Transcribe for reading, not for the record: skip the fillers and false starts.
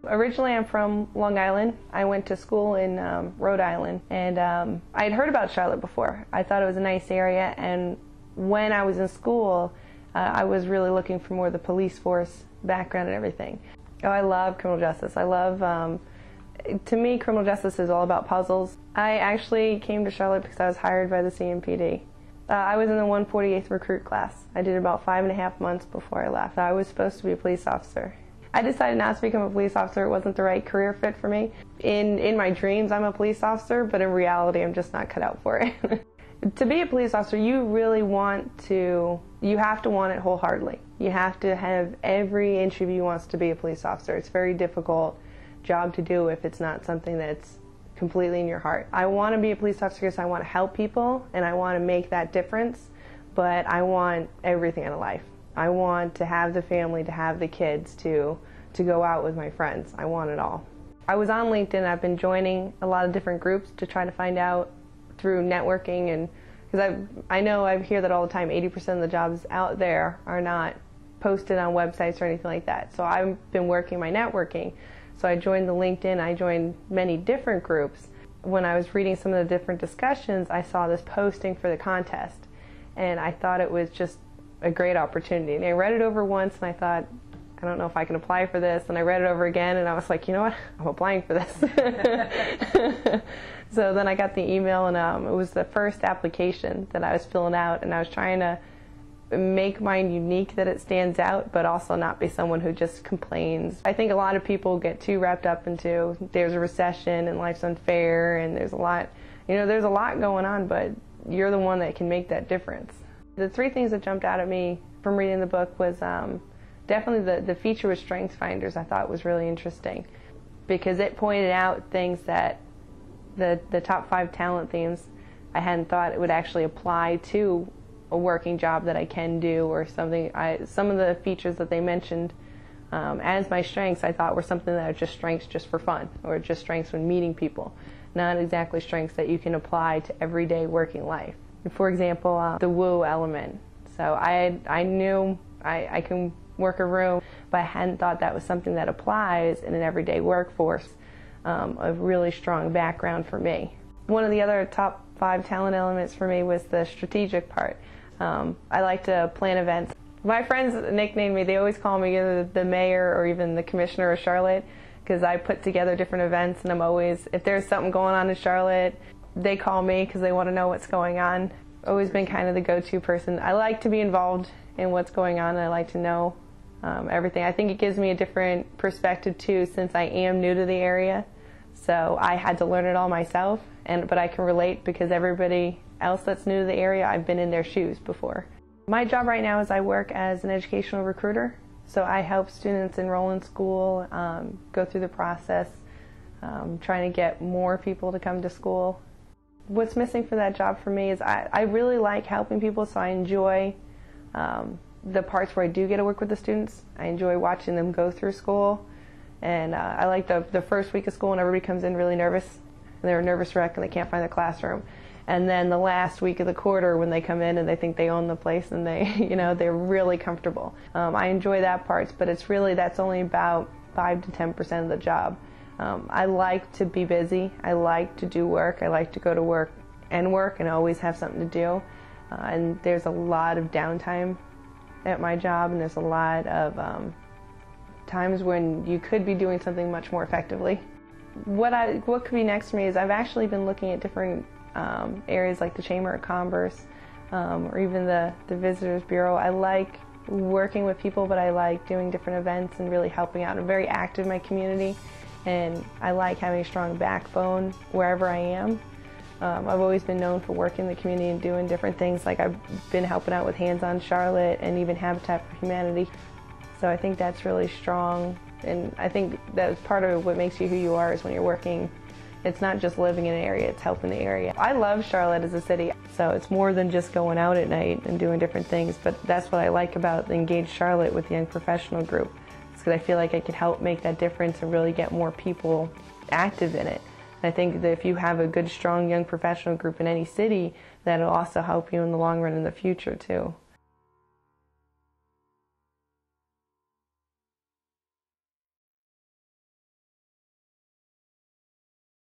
Originally, I'm from Long Island. I went to school in Rhode Island, and I had heard about Charlotte before. I thought it was a nice area, and when I was in school, I was really looking for more of the police force background and everything. Oh, I love criminal justice. I love, to me, criminal justice is all about puzzles. I actually came to Charlotte because I was hired by the CMPD. I was in the 148th recruit class. I did about 5.5 months before I left. I was supposed to be a police officer. I decided not to become a police officer. It wasn't the right career fit for me. In my dreams, I'm a police officer, but in reality, I'm just not cut out for it. To be a police officer, you really you have to want it wholeheartedly. You have to have every inch of you wants to be a police officer. It's a very difficult job to do if it's not something that's completely in your heart. I want to be a police officer because I want to help people and I want to make that difference, but I want everything out of life. I want to have the family, to have the kids, to go out with my friends. I want it all. I was on LinkedIn. I've been joining a lot of different groups to try to find out through networking, and because I hear that all the time, 80% of the jobs out there are not posted on websites or anything like that. So I've been working my networking. So I joined the LinkedIn. I joined many different groups. When I was reading some of the different discussions, I saw this posting for the contest, and I thought it was just a great opportunity. And I read it over once and I thought, I don't know if I can apply for this. And I read it over again and I was like, you know what, I'm applying for this. So then I got the email, and it was the first application that I was filling out, and I was trying to make mine unique, that it stands out, but also not be someone who just complains. I think a lot of people get too wrapped up into there's a recession and life's unfair and there's a lot going on, but you're the one that can make that difference. The three things that jumped out at me from reading the book was definitely the feature with Strengths Finders. I thought was really interesting because it pointed out things that the top 5 talent themes I hadn't thought it would actually apply to a working job that I can do, or something. Some of the features that they mentioned as my strengths I thought were something that are just strengths just for fun, or just strengths when meeting people, not exactly strengths that you can apply to everyday working life. For example, the woo element. So I knew I can work a room, but I hadn't thought that was something that applies in an everyday workforce. A really strong background for me. One of the other top 5 talent elements for me was the strategic part. I like to plan events. My friends nickname me, they always call me either the mayor or even the commissioner of Charlotte, because I put together different events, and I'm always, if there's something going on in Charlotte, they call me because they want to know what's going on. Always been kind of the go-to person. I like to be involved in what's going on, and I like to know everything. I think it gives me a different perspective too, since I am new to the area. So I had to learn it all myself, but I can relate because everybody else that's new to the area, I've been in their shoes before. My job right now is I work as an educational recruiter. So I help students enroll in school, go through the process, trying to get more people to come to school. What's missing for that job for me is I really like helping people, so I enjoy the parts where I do get to work with the students. I enjoy watching them go through school, and I like the first week of school when everybody comes in really nervous, and they're a nervous wreck and they can't find the classroom. And then the last week of the quarter when they come in and they think they own the place and they're really comfortable. I enjoy that part, but that's only about 5 to 10% of the job. I like to be busy. I like to do work. I like to go to work and always have something to do. And there's a lot of downtime at my job, and there's a lot of times when you could be doing something much more effectively. What could be next for me is I've actually been looking at different areas like the Chamber of Commerce or even the Visitors Bureau. I like working with people, but I like doing different events and really helping out. I'm very active in my community, and I like having a strong backbone wherever I am. I've always been known for working in the community and doing different things, like I've been helping out with Hands on Charlotte and even Habitat for Humanity. So I think that's really strong, and I think that's part of what makes you who you are is when you're working. It's not just living in an area, it's helping the area. I love Charlotte as a city, so it's more than just going out at night and doing different things, but that's what I like about the Engaged Charlotte with the Young Professional Group. It's because I feel like I could help make that difference and really get more people active in it. And I think that if you have a good, strong young professional group in any city, that'll also help you in the long run in the future too.